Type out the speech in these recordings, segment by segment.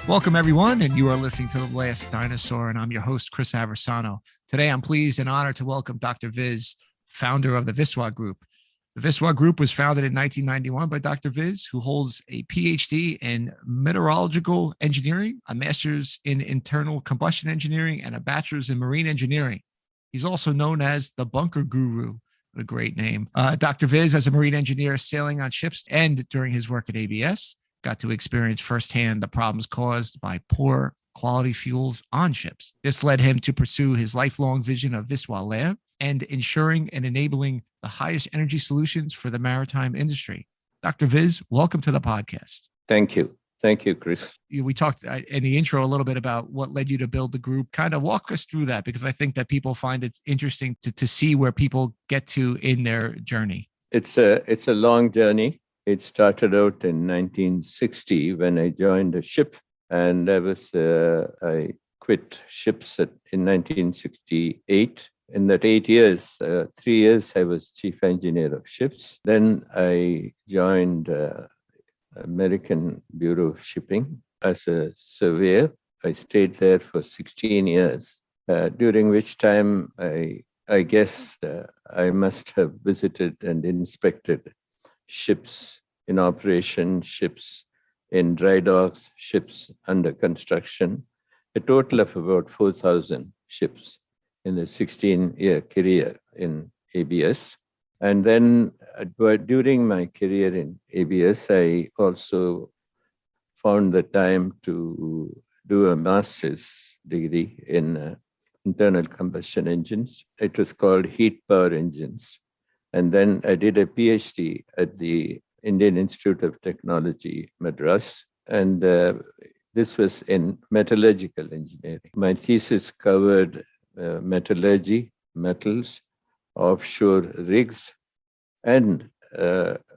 Welcome, everyone, and you are listening to The Last Dinosaur, and I'm your host, Chris Aversano. Today, I'm pleased and honored to welcome Dr. Vis, founder of the Viswa Group. The Viswa Group was founded in 1991 by Dr. Vis, who holds a PhD in meteorological engineering, a master's in internal combustion engineering, and a bachelor's in marine engineering. He's also known as the bunker guru. What a great name. Dr. Vis, as a marine engineer sailing on ships and during his work at ABS, got to experience firsthand the problems caused by poor quality fuels on ships. This led him to pursue his lifelong vision of Viswa Lab and ensuring and enabling the highest energy solutions for the maritime industry. Dr. Vis, welcome to the podcast. Thank you. Thank you, Chris. We talked in the intro a little bit about what led you to build the group. Kind of walk us through that, because I think that people find it interesting to see where people get to in their journey. It's a long journey. It started out in 1960 when I joined a ship, and I quit ships in 1968. In that 8 years, 3 years, I was chief engineer of ships. Then I joined American Bureau of Shipping as a surveyor. I stayed there for 16 years, during which time I guess I must have visited and inspected ships in operation, ships in dry docks, ships under construction, a total of about 4,000 ships in the 16-year career in ABS. And then during my career in ABS, I also found the time to do a master's degree in internal combustion engines. It was called heat power engines. And then I did a PhD at the Indian Institute of Technology, Madras. And this was in metallurgical engineering. My thesis covered metallurgy, metals, offshore rigs, and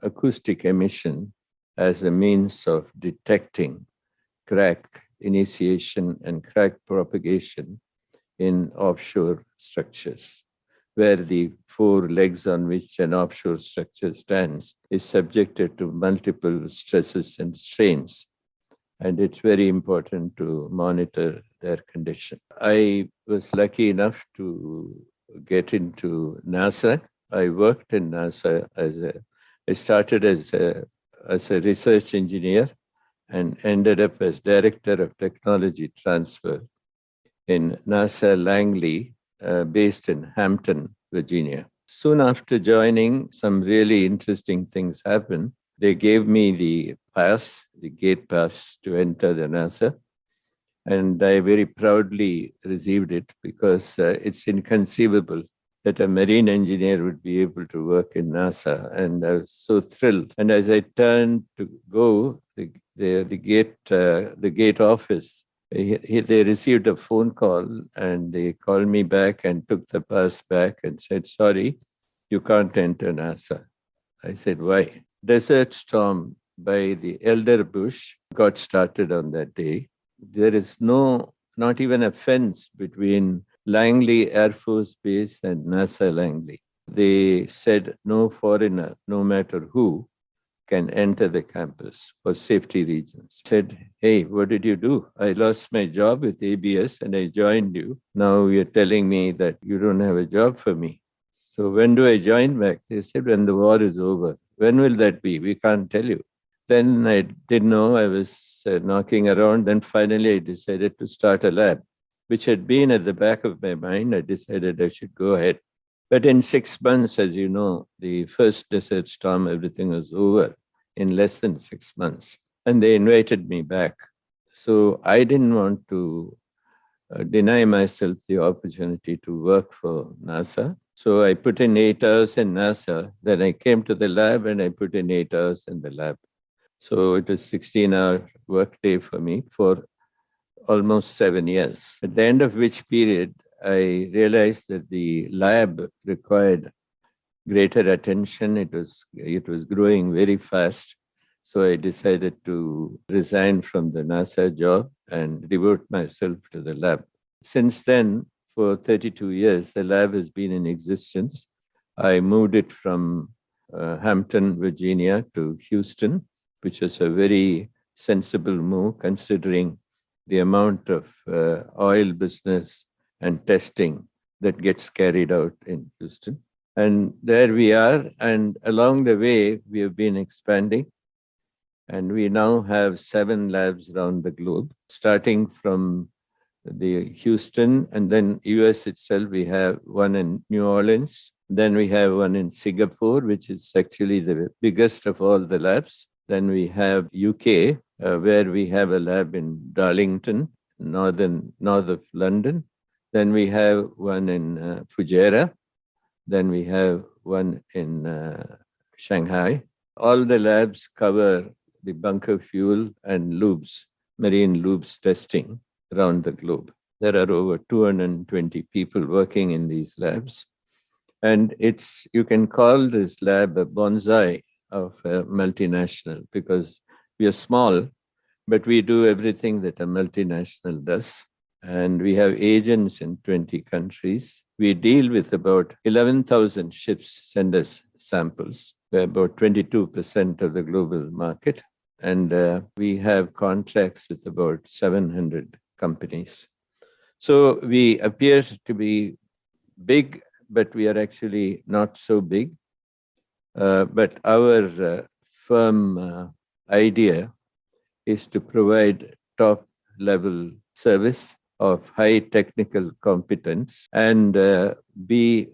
acoustic emission as a means of detecting crack initiation and crack propagation in offshore structures, where the four legs on which an offshore structure stands is subjected to multiple stresses and strains. And it's very important to monitor their condition. I was lucky enough to get into NASA. I worked in NASA I started as a research engineer and ended up as director of technology transfer in NASA Langley, based in Hampton, Virginia. Soon after joining, some really interesting things happened. They gave me the gate pass to enter the NASA, and I very proudly received it, because it's inconceivable that a marine engineer would be able to work in NASA, and I was so thrilled. And as I turned to go, the gate office, they received a phone call, and they called me back and took the pass back and said, "Sorry, you can't enter NASA." I said, "Why?" Desert Storm by the Elder Bush got started on that day. There is not even a fence between Langley Air Force Base and NASA Langley. They said no foreigner, no matter who, can enter the campus for safety reasons. Said, "Hey, what did you do? I lost my job with ABS and I joined you. Now you're telling me that you don't have a job for me. So when do I join back?" They said, "When the war is over." "When will that be?" "We can't tell you." Then I didn't know. I was knocking around. Then finally I decided to start a lab, which had been at the back of my mind. I decided I should go ahead. But in 6 months, as you know, the first Desert Storm, everything was over in less than 6 months. And they invited me back. So I didn't want to deny myself the opportunity to work for NASA. So I put in 8 hours in NASA. Then I came to the lab and I put in 8 hours in the lab. So it was 16-hour workday for me for almost 7 years, at the end of which period I realized that the lab required greater attention. It was growing very fast. So I decided to resign from the NASA job and devote myself to the lab. Since then, for 32 years, the lab has been in existence. I moved it from Hampton, Virginia to Houston, which was a very sensible move considering the amount of oil business and testing that gets carried out in Houston. And there we are. And along the way, we have been expanding. And we now have 7 labs around the globe, starting from the Houston, and then US itself, we have one in New Orleans. Then we have one in Singapore, which is actually the biggest of all the labs. Then we have UK, where we have a lab in Darlington, north of London. Then we have one in Fujairah. Then we have one in Shanghai. All the labs cover the bunker fuel and lubes, marine lubes testing around the globe. There are over 220 people working in these labs. And you can call this lab a bonsai of a multinational because we are small, but we do everything that a multinational does. And we have agents in 20 countries. We deal with about 11,000 ships send us samples. We're about 22% of the global market. And we have contracts with about 700 companies. So we appear to be big, but we are actually not so big. But our firm idea is to provide top-level service of high technical competence and be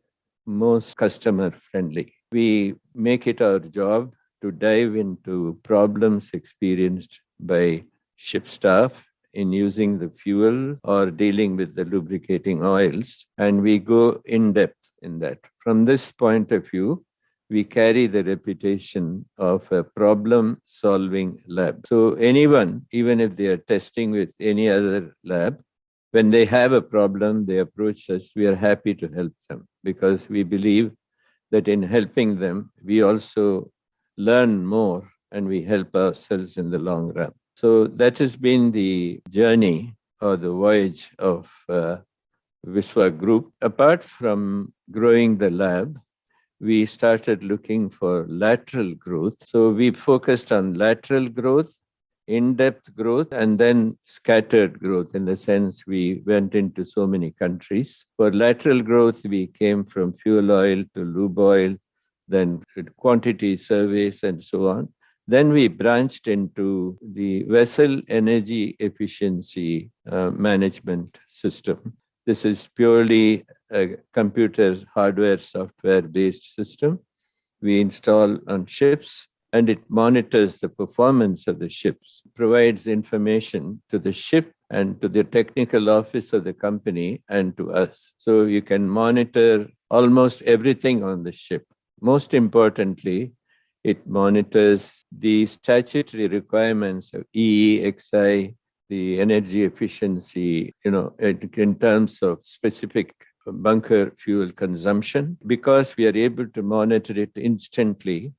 most customer-friendly. We make it our job to dive into problems experienced by ship staff in using the fuel or dealing with the lubricating oils, and we go in depth in that. From this point of view, we carry the reputation of a problem-solving lab. So anyone, even if they are testing with any other lab, when they have a problem, they approach us, we are happy to help them because we believe that in helping them, we also learn more and we help ourselves in the long run. So that has been the journey or the voyage of Viswa Group. Apart from growing the lab, we started looking for lateral growth. So we focused on lateral growth, in-depth growth, and then scattered growth in the sense we went into so many countries. For lateral growth, we came from fuel oil to lube oil, then quantity surveys and so on. Then we branched into the vessel energy efficiency management system. This is purely a computer hardware software-based system we install on ships, and it monitors the performance of the ships, provides information to the ship and to the technical office of the company and to us. So you can monitor almost everything on the ship. Most importantly, it monitors the statutory requirements of EEXI, the energy efficiency, in terms of specific bunker fuel consumption. Because we are able to monitor it instantly,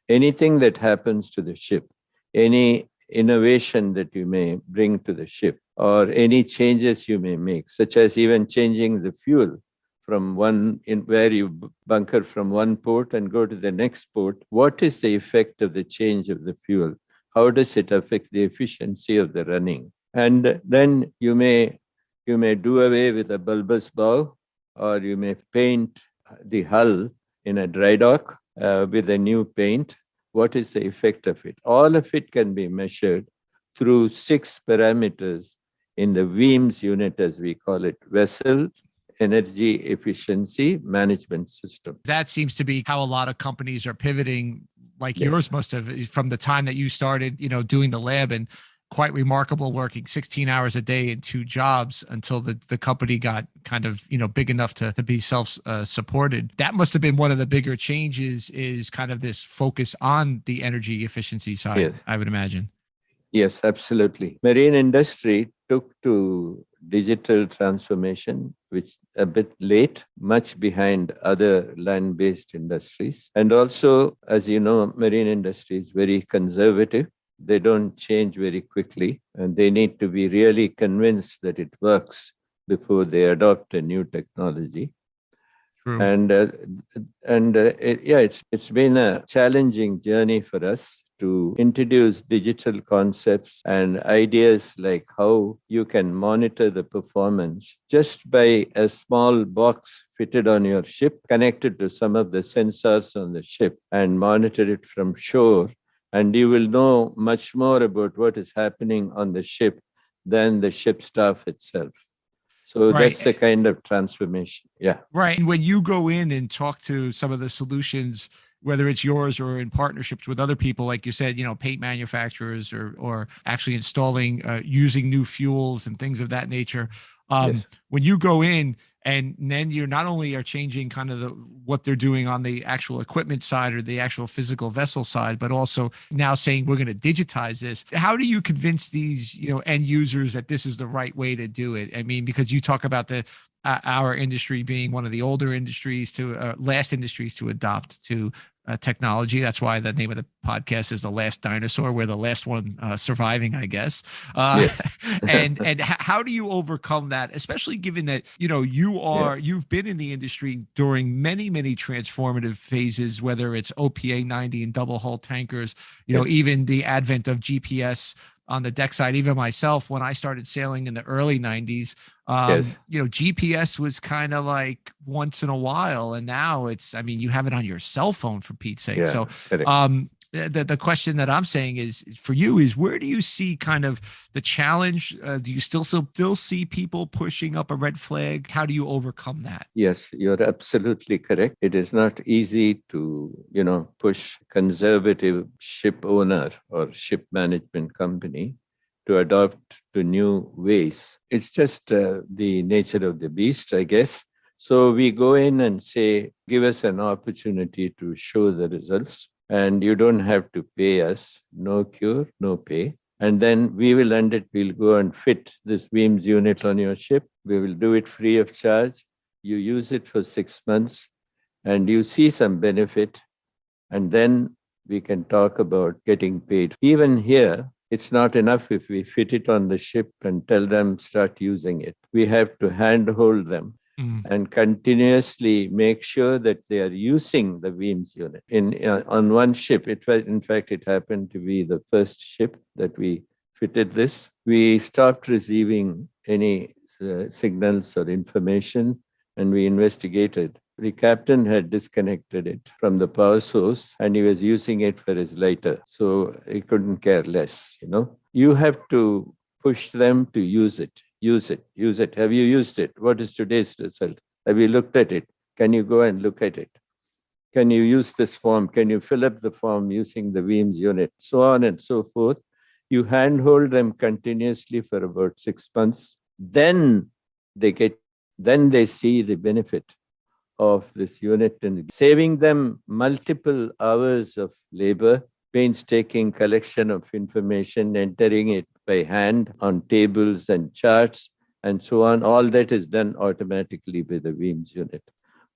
anything that happens to the ship, any innovation that you may bring to the ship, or any changes you may make, such as even changing the fuel from where you bunker from one port and go to the next port, what is the effect of the change of the fuel? How does it affect the efficiency of the running? And then you may do away with a bulbous bow, or you may paint the hull in a dry dock with a new paint. What is the effect of it? All of it can be measured through 6 parameters in the VEEMS unit, as we call it, Vessel Energy Efficiency Management System. That seems to be how a lot of companies are pivoting, like yours must have, from the time that you started, doing the lab, and quite remarkable, working 16 hours a day in 2 jobs until the company got kind of, big enough to be self-supported. That must have been one of the bigger changes, is kind of this focus on the energy efficiency side, I would imagine. Yes, absolutely. Marine industry took to digital transformation, which a bit late, much behind other land-based industries. And also, as you know, marine industry is very conservative. They don't change very quickly, and they need to be really convinced that it works before they adopt a new technology. True. It's been a challenging journey for us to introduce digital concepts and ideas like how you can monitor the performance just by a small box fitted on your ship, connected to some of the sensors on the ship, and monitor it from shore. And you will know much more about what is happening on the ship than the ship staff itself. So that's the kind of transformation. Yeah. Right. And when you go in and talk to some of the solutions, whether it's yours or in partnerships with other people, like you said, paint manufacturers or actually installing, using new fuels and things of that nature. Yes. When you go in and then you're not only are changing kind of what they're doing on the actual equipment side or the actual physical vessel side, but also now saying we're going to digitize this. How do you convince these, end users that this is the right way to do it? I mean, because you talk about our industry being one of the older industries last industries to adopt to technology. That's why the name of the podcast is The Last Dinosaur. We're the last one surviving, I guess. Yes. and how do you overcome that, especially given that, you've been in the industry during many, many transformative phases, whether it's OPA 90 and double hull tankers, even the advent of GPS on the deck side. Even myself, when I started sailing in the early 90s, GPS was kind of like once in a while. And now you have it on your cell phone, for Pete's sake. So the question that I'm saying is for you is, where do you see kind of the challenge? Do you still see people pushing up a red flag? How do you overcome that? Yes, you're absolutely correct. It is not easy to, push conservative ship owner or ship management company to adopt to new ways. It's just the nature of the beast, I guess. So we go in and say, give us an opportunity to show the results. And you don't have to pay us, no cure, no pay. And then we'll go and fit this beams unit on your ship. We will do it free of charge. You use it for 6 months and you see some benefit. And then we can talk about getting paid. Even here, it's not enough if we fit it on the ship and tell them start using it. We have to handhold them and continuously make sure that they are using the beams unit. On one ship, it happened to be the first ship that we fitted this. We stopped receiving any signals or information, and we investigated. The captain had disconnected it from the power source, and he was using it for his lighter. So he couldn't care less, You have to push them to use it. Use it. Have you used it? What is today's result? Have you looked at it? Can you go and look at it? Can you use this form? Can you fill up the form using the beams unit? So on and so forth. You handhold them continuously for about 6 months. Then they see the benefit of this unit and saving them multiple hours of labor, painstaking collection of information, entering it by hand on tables and charts and so on. All that is done automatically by the beams unit.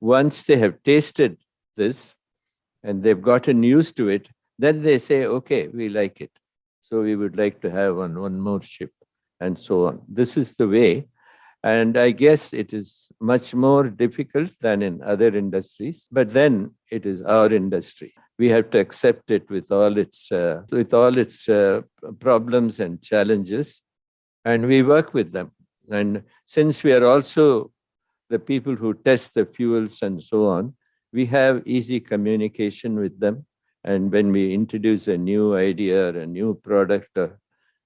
Once they have tasted this and they've gotten used to it, then they say, okay, we like it. So we would like to have one more ship and so on. This is the way. And I guess it is much more difficult than in other industries, but then it is our industry. We have to accept it with all its problems and challenges, and we work with them. And since we are also the people who test the fuels and so on, we have easy communication with them. And when we introduce a new idea or a new product,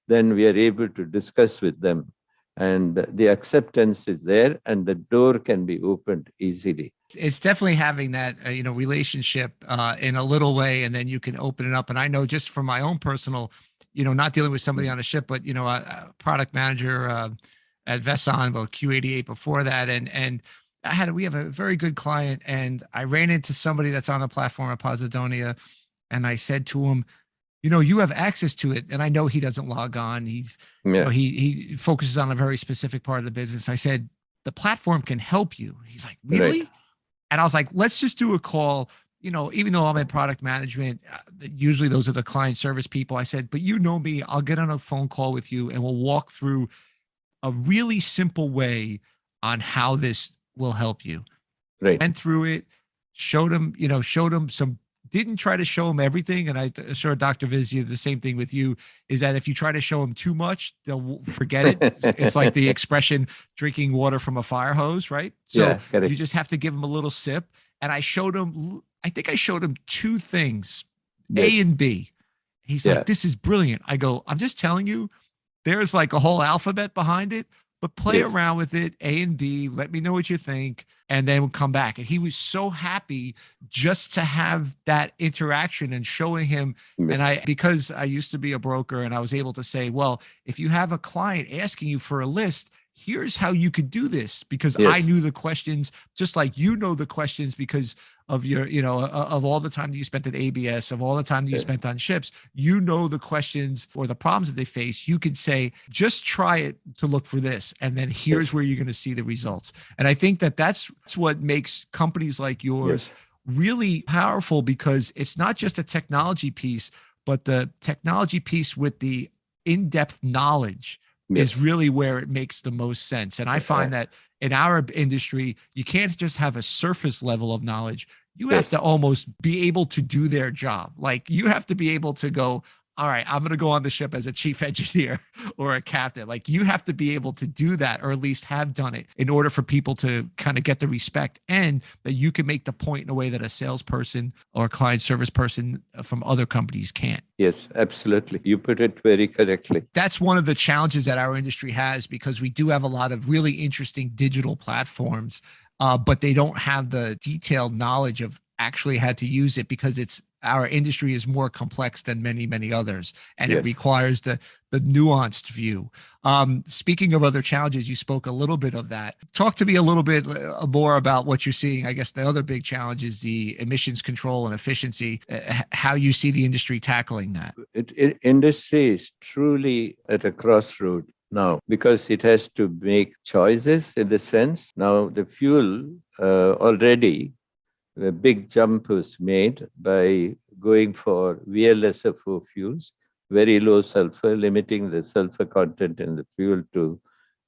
then we are able to discuss with them. And the acceptance is there and the door can be opened easily. It's definitely having that, relationship in a little way, and then you can open it up. And I know just from my own personal, not dealing with somebody on a ship, but, a product manager at Vesan, well, Q88 before that. And we have a very good client, and I ran into somebody that's on the platform at Posidonia, and I said to him, you have access to it. And I know he doesn't log on. He focuses on a very specific part of the business. I said, the platform can help you. He's like, really? Right. And I was like, let's just do a call. Even though I'm in product management, usually those are the client service people. I said, but me, I'll get on a phone call with you and we'll walk through a really simple way on how this will help you. Right. Went through it, showed him some didn't try to show them everything. And I'm sure Dr. Vis, the same thing with you, is that if you try to show them too much, they'll forget it. It's like the expression drinking water from a fire hose, right? So Yeah, correct. you just have to give them a little sip. And I showed him, I think I showed him two things, A Yes. and B. He's Yeah. like, this is brilliant. I go, I'm just telling you, there's like a whole alphabet behind it, but play Yes. around with it, A and B, let me know what you think, and then we'll come back. And he was so happy just to have that interaction and showing him. And Yes. because I used to be a broker and I was able to say, well, if you have a client asking you for a list, here's how you could do this, because I Yes. knew the questions, just like you know the questions because of your, of all the time that you spent at ABS, of all the time that you Yeah. spent on ships, you know the questions or the problems that they face. You could say, just try it to look for this, and then here's Yes. where you're going to see the results. And I think that that's what makes companies like yours Yes. really powerful, because it's not just a technology piece, but the technology piece with the in-depth knowledge is Yes. really where it makes the most sense. And I find that in our industry, you can't just have a surface level of knowledge. You have Yes. to almost be able to do their job. Like you have to be able to go, all right, I'm going to go on the ship as a chief engineer or a captain. Like you have to be able to do that, or at least have done it, in order for people to kind of get the respect, and that you can make the point in a way that a salesperson or a client service person from other companies can't. Yes, absolutely. You put it very correctly. That's one of the challenges that our industry has, because we do have a lot of really interesting digital platforms, but they don't have the detailed knowledge of actually how to use it, because our industry is more complex than many others, and it Yes. requires the nuanced view. Speaking of other challenges, you spoke a little bit of that. Talk to me a little bit more about what you're seeing. I guess the other big challenge is the emissions control and efficiency, how you see the industry tackling that. Industry is truly at a crossroad now, because it has to make choices in the sense. Now, the fuel already, the big jump was made by going for VLSFO fuels, very low sulfur, limiting the sulfur content in the fuel to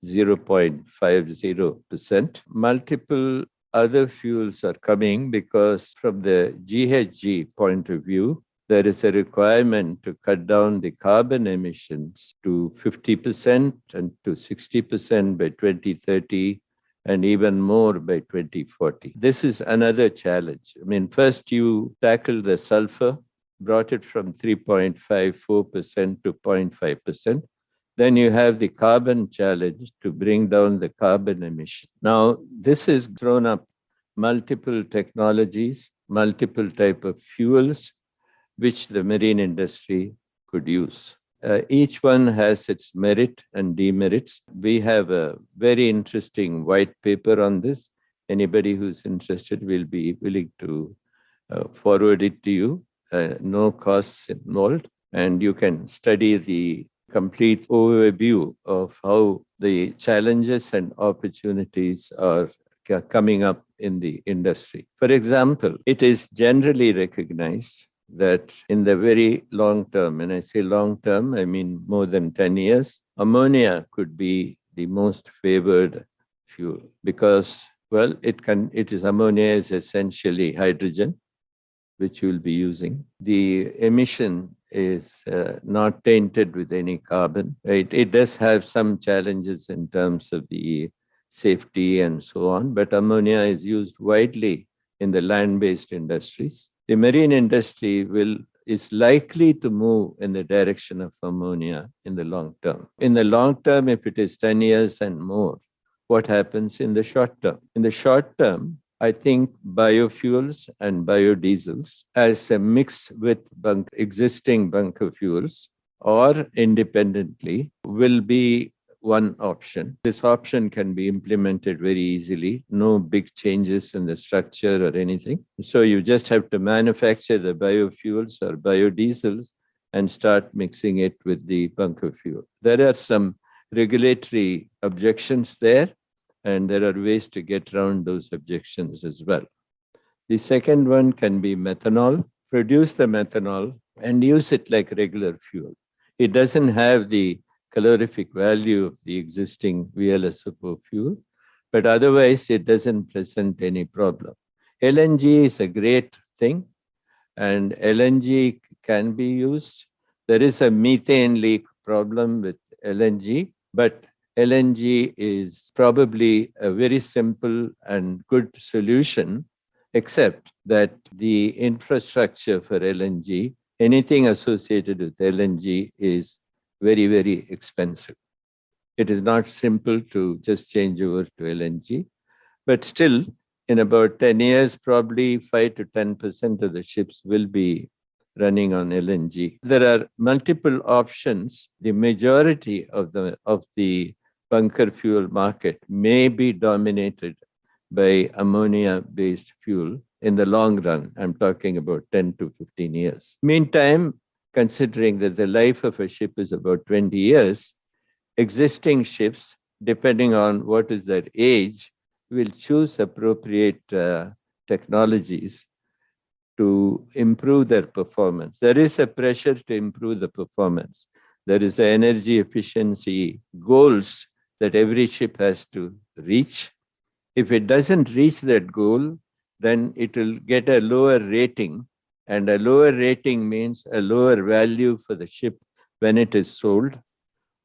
0.50%. Multiple other fuels are coming because from the GHG point of view, there is a requirement to cut down the carbon emissions to 50% and to 60% by 2030, and even more by 2040. This is another challenge. I mean, first you tackle the sulfur, brought it from 3.54% to 0.5%. Then you have the carbon challenge to bring down the carbon emission. Now, this has thrown up multiple technologies, multiple type of fuels, which the marine industry could use. Each one has its merit and demerits. We have a very interesting white paper on this. Anybody who's interested will be willing to forward it to you. No costs involved. And you can study the complete overview of how the challenges and opportunities are coming up in the industry. For example, it is generally recognized that in the very long term, when I say long term, I mean more than 10 years, ammonia could be the most favored fuel because, well, ammonia is essentially hydrogen, which you'll be using. The emission is not tainted with any carbon. It does have some challenges in terms of the safety and so on, but ammonia is used widely in the land-based industries. The marine industry is likely to move in the direction of ammonia in the long term. In the long term, if it is 10 years and more, what happens in the short term? In the short term, I think biofuels and biodiesels as a mix with existing bunker fuels or independently will be one option. This option can be implemented very easily, no big changes in the structure or anything. So you just have to manufacture the biofuels or biodiesels and start mixing it with the bunker fuel. There are some regulatory objections there, and there are ways to get around those objections as well. The second one can be methanol. Produce the methanol and use it like regular fuel. It doesn't have the calorific value of the existing VLSFO fuel, but otherwise it doesn't present any problem. LNG is a great thing, and LNG can be used. There is a methane leak problem with LNG, but LNG is probably a very simple and good solution, except that the infrastructure for LNG, anything associated with LNG, is very, very expensive. It is not simple to just change over to LNG, but still, in about 10 years, probably 5 to 10% of the ships will be running on LNG. There are multiple options. The majority of the bunker fuel market may be dominated by ammonia-based fuel in the long run. I'm talking about 10 to 15 years. Meantime, considering that the life of a ship is about 20 years, existing ships, depending on what is their age, will choose appropriate technologies to improve their performance. There is a pressure to improve the performance. There is energy efficiency goals that every ship has to reach. If it doesn't reach that goal, then it will get a lower rating, and a lower rating means a lower value for the ship when it is sold,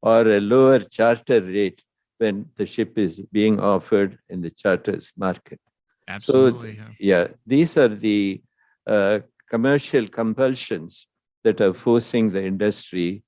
or a lower charter rate when the ship is being offered in the charters market. Absolutely. So, these are the commercial compulsions that are forcing the industry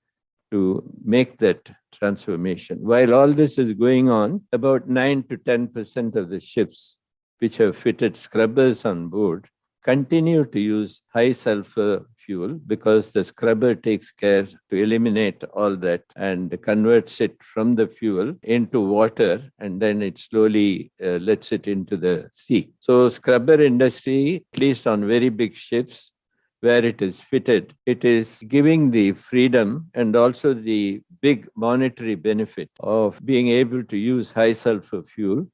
to make that transformation. While all this is going on, about 9 to 10% of the ships which have fitted scrubbers on board continue to use high sulfur fuel, because the scrubber takes care to eliminate all that and converts it from the fuel into water, and then it slowly lets it into the sea. So scrubber industry, at least on very big ships where it is fitted, it is giving the freedom and also the big monetary benefit of being able to use high sulfur fuel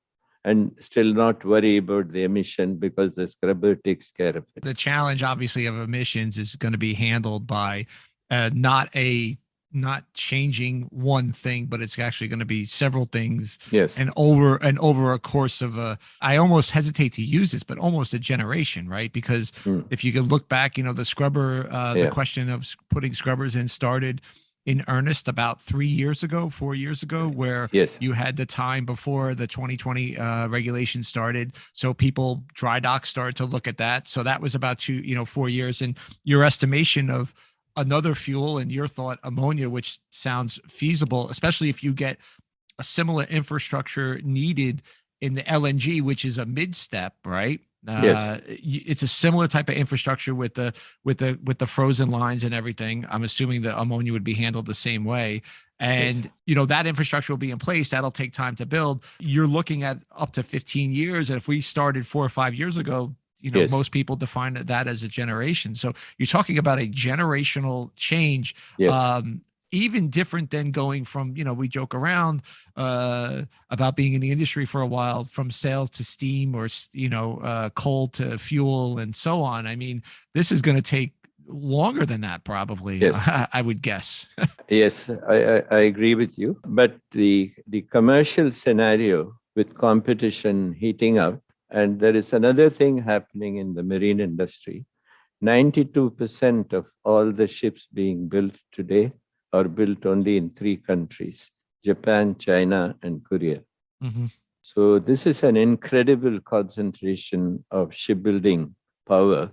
and still not worry about the emission, because the scrubber takes care of it. The challenge, obviously, of emissions is going to be handled by not changing one thing, but it's actually going to be several things. Yes. And over a course of I almost hesitate to use this, but almost a generation, right? Because if you could look back, the scrubber, the question of putting scrubbers in started in earnest about 4 years ago, where you had the time before the 2020 regulation started. So people, dry docks started to look at that. So that was about 4 years. And your estimation of another fuel and your thought, ammonia, which sounds feasible, especially if you get a similar infrastructure needed in the LNG, which is a mid-step, right? It's a similar type of infrastructure with the frozen lines and everything. I'm assuming the ammonia would be handled the same way. And, that infrastructure will be in place. That'll take time to build. You're looking at up to 15 years. And if we started 4 or 5 years ago, most people define that as a generation. So you're talking about a generational change. Even different than going from, we joke around about being in the industry for a while, from sales to steam, or, coal to fuel and so on. I mean, this is going to take longer than that, probably, I would guess. Yes, I agree with you. But the commercial scenario with competition heating up, and there is another thing happening in the marine industry. 92% of all the ships being built today are built only in 3 countries: Japan, China, and Korea. So this is an incredible concentration of shipbuilding power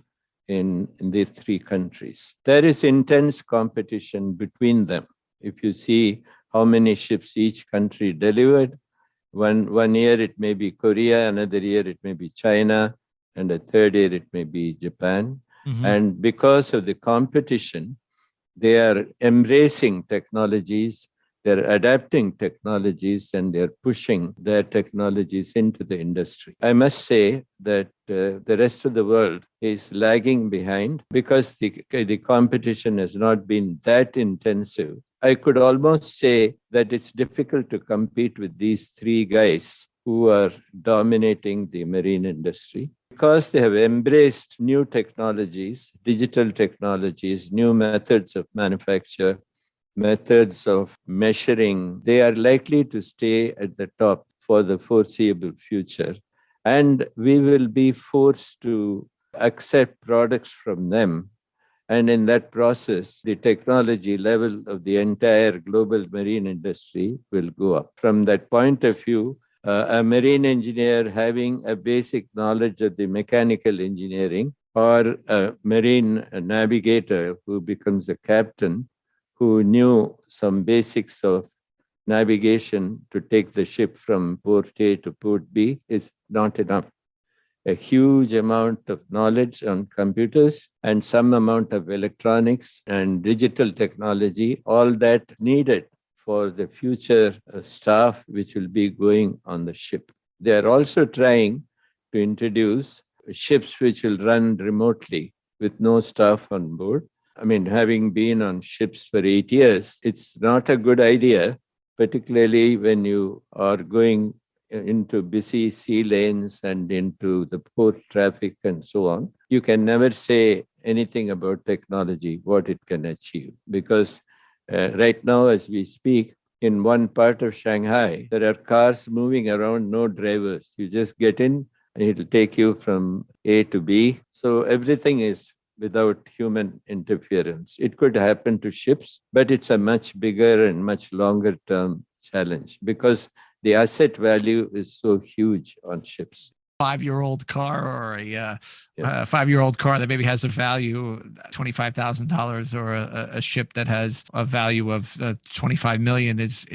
in these 3 countries. There is intense competition between them. If you see how many ships each country delivered, one year it may be Korea, another year it may be China, and a third year it may be Japan. And because of the competition, they are embracing technologies, they're adapting technologies, and they're pushing their technologies into the industry. I must say that the rest of the world is lagging behind because the competition has not been that intensive. I could almost say that it's difficult to compete with these 3 guys who are dominating the marine industry, because they have embraced new technologies, digital technologies, new methods of manufacture, methods of measuring. They are likely to stay at the top for the foreseeable future. And we will be forced to accept products from them. And in that process, the technology level of the entire global marine industry will go up. From that point of view, a marine engineer having a basic knowledge of the mechanical engineering, or a marine navigator who becomes a captain who knew some basics of navigation to take the ship from port A to port B, is not enough. A huge amount of knowledge on computers and some amount of electronics and digital technology, all that needed for the future staff which will be going on the ship. They are also trying to introduce ships which will run remotely with no staff on board. I mean, having been on ships for 8 years, it's not a good idea, particularly when you are going into busy sea lanes and into the port traffic and so on. You can never say anything about technology, what it can achieve, because right now, as we speak, in one part of Shanghai, there are cars moving around, no drivers. You just get in and it'll take you from A to B. So everything is without human interference. It could happen to ships, but it's a much bigger and much longer term challenge because the asset value is so huge on ships. 5-year-old car or a 5-year-old car that maybe has a value $25,000 or a ship that has a value of 25 million is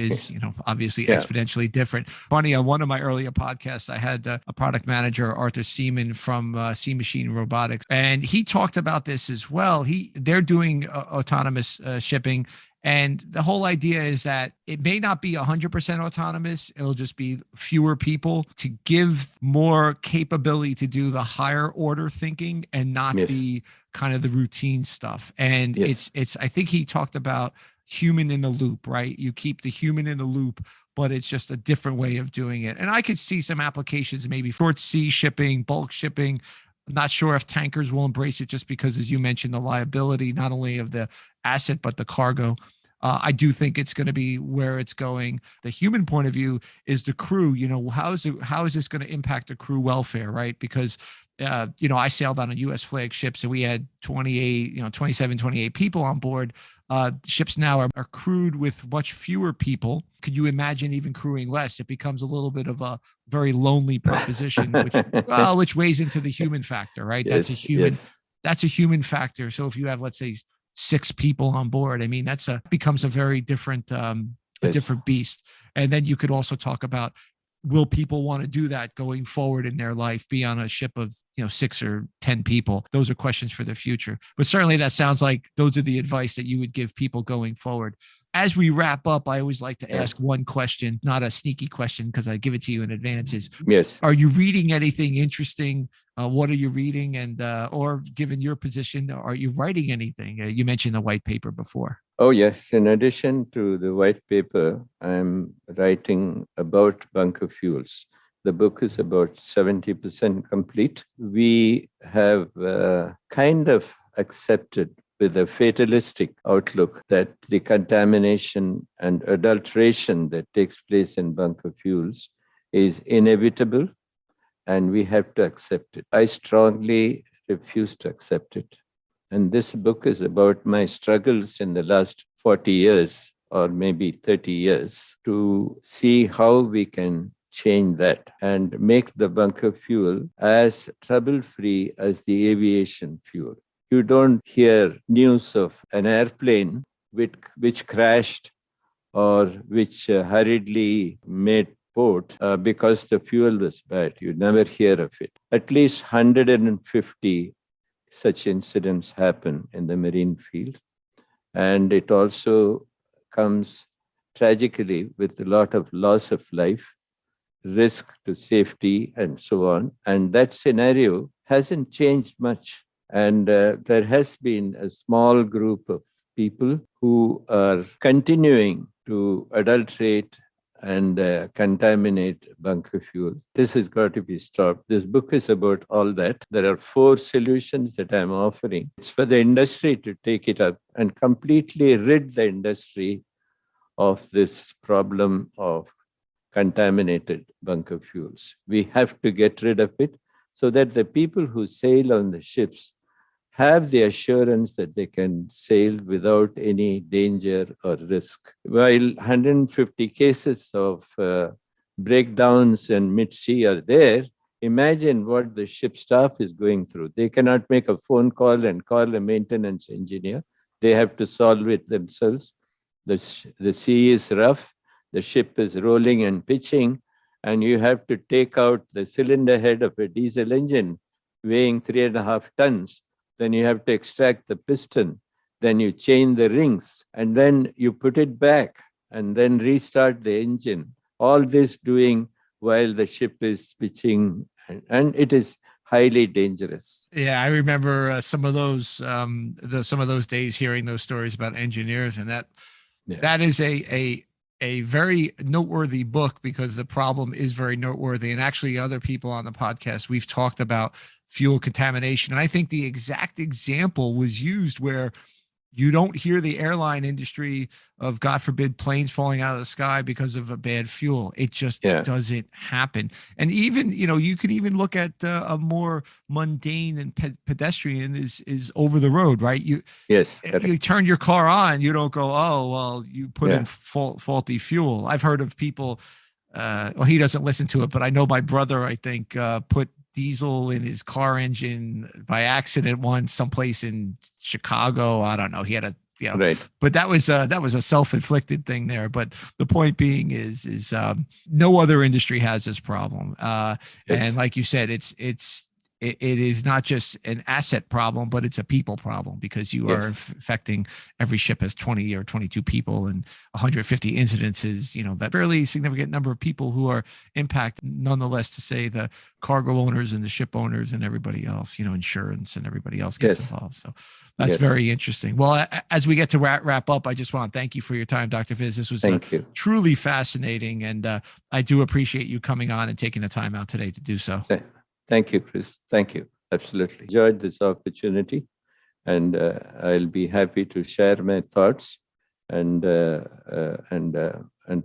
obviously exponentially different. Funny, on one of my earlier podcasts, I had a product manager, Arthur Seaman from Sea Machine Robotics, and he talked about this as well. They're doing autonomous shipping. And the whole idea is that it may not be 100% autonomous. It'll just be fewer people to give more capability to do the higher order thinking and not the kind of the routine stuff. And it's I think he talked about human in the loop, right? You keep the human in the loop, but it's just a different way of doing it. And I could see some applications maybe for sea shipping, bulk shipping. I'm not sure if tankers will embrace it just because, as you mentioned, the liability, not only of the asset, but the cargo. I do think it's going to be where it's going. The human point of view is the crew. How is this going to impact the crew welfare, right? Because, I sailed on a U.S. flag ship, so we had 27, 28 people on board. Ships now are crewed with much fewer people. Could you imagine even crewing less? It becomes a little bit of a very lonely proposition, which weighs into the human factor, right? That's a human factor. So if you have, let's say, 6 people on board, I mean, becomes a very different, different beast. And then you could also talk about, will people want to do that going forward in their life, be on a ship of 6 or 10 people? Those are questions for the future. But certainly that sounds like those are the advice that you would give people going forward. As we wrap up, I always like to ask one question, not a sneaky question because I give it to you in advance. Are you reading anything interesting? What are you reading? And or given your position, are you writing anything? You mentioned the white paper before. Oh, yes. In addition to the white paper, I'm writing about bunker fuels. The book is about 70% complete. We have kind of accepted with a fatalistic outlook that the contamination and adulteration that takes place in bunker fuels is inevitable, and we have to accept it. I strongly refuse to accept it. And this book is about my struggles in the last 40 years or maybe 30 years to see how we can change that and make the bunker fuel as trouble-free as the aviation fuel. You don't hear news of an airplane which crashed or which hurriedly made port because the fuel was bad. You never hear of it. At least 150 such incidents happen in the marine field. And it also comes tragically with a lot of loss of life, risk to safety, and so on. And that scenario hasn't changed much. And there has been a small group of people who are continuing to adulterate and contaminate bunker fuel. This has got to be stopped. This book is about all that. There are 4 solutions that I'm offering. It's for the industry to take it up and completely rid the industry of this problem of contaminated bunker fuels. We have to get rid of it so that the people who sail on the ships have the assurance that they can sail without any danger or risk. While 150 cases of breakdowns in mid-sea are there, imagine what the ship staff is going through. They cannot make a phone call and call a maintenance engineer. They have to solve it themselves. The sea is rough, the ship is rolling and pitching, and you have to take out the cylinder head of a diesel engine weighing 3.5 tons. Then you have to extract the piston. Then you change the rings, and then you put it back, and then restart the engine. All this doing while the ship is pitching, and it is highly dangerous. Yeah, I remember some of those days hearing those stories about engineers, and that is a very noteworthy book because the problem is very noteworthy. And actually, other people on the podcast, we've talked about fuel contamination, and I think the exact example was used where you don't hear the airline industry of, God forbid, planes falling out of the sky because of a bad fuel. It just doesn't happen. And even, you can even look at a more mundane and pedestrian is over the road, right? You turn your car on, you don't go, oh, well, you put in faulty fuel. I've heard of people, well, he doesn't listen to it, but I know my brother, I think, put diesel in his car engine by accident once someplace in Chicago. I don't know. He had a, but that was a self-inflicted thing there. But the point being is no other industry has this problem. And like you said, it is not just an asset problem, but it's a people problem because you are affecting, every ship has 20 or 22 people and 150 incidences, that fairly significant number of people who are impacted, nonetheless, to say the cargo owners and the ship owners and everybody else, insurance and everybody else gets involved. So that's very interesting. Well, as we get to wrap up, I just want to thank you for your time, Dr. Vis. This was truly fascinating. And I do appreciate you coming on and taking the time out today to do so. Thank you, Chris. Thank you. Absolutely. Enjoyed this opportunity, and I'll be happy to share my thoughts and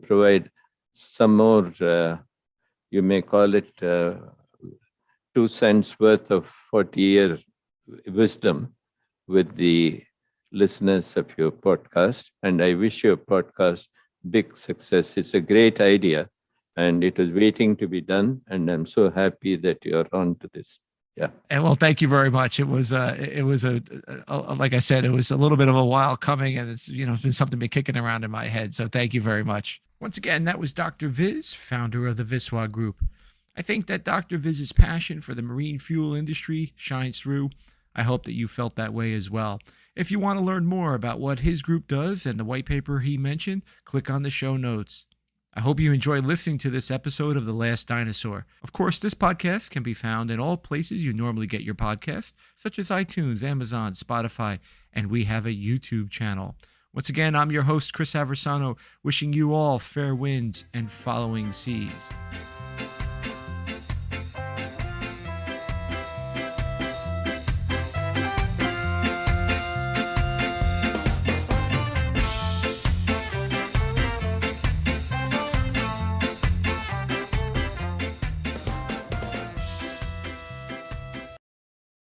provide some more, you may call it 2 cents worth of 40-year wisdom with the listeners of your podcast. And I wish your podcast big success. It's a great idea. And it was waiting to be done, and I'm so happy that you're on to this. Yeah. And well, thank you very much. It was like I said, it was a little bit of a while coming, and it's been something been kicking around in my head. So thank you very much. Once again, that was Dr. Vis, founder of the Viswa Group. I think that Dr. Vis's passion for the marine fuel industry shines through. I hope that you felt that way as well. If you want to learn more about what his group does and the white paper he mentioned, click on the show notes. I hope you enjoyed listening to this episode of The Last Dinosaur. Of course, this podcast can be found in all places you normally get your podcasts, such as iTunes, Amazon, Spotify, and we have a YouTube channel. Once again, I'm your host, Chris Aversano, wishing you all fair winds and following seas.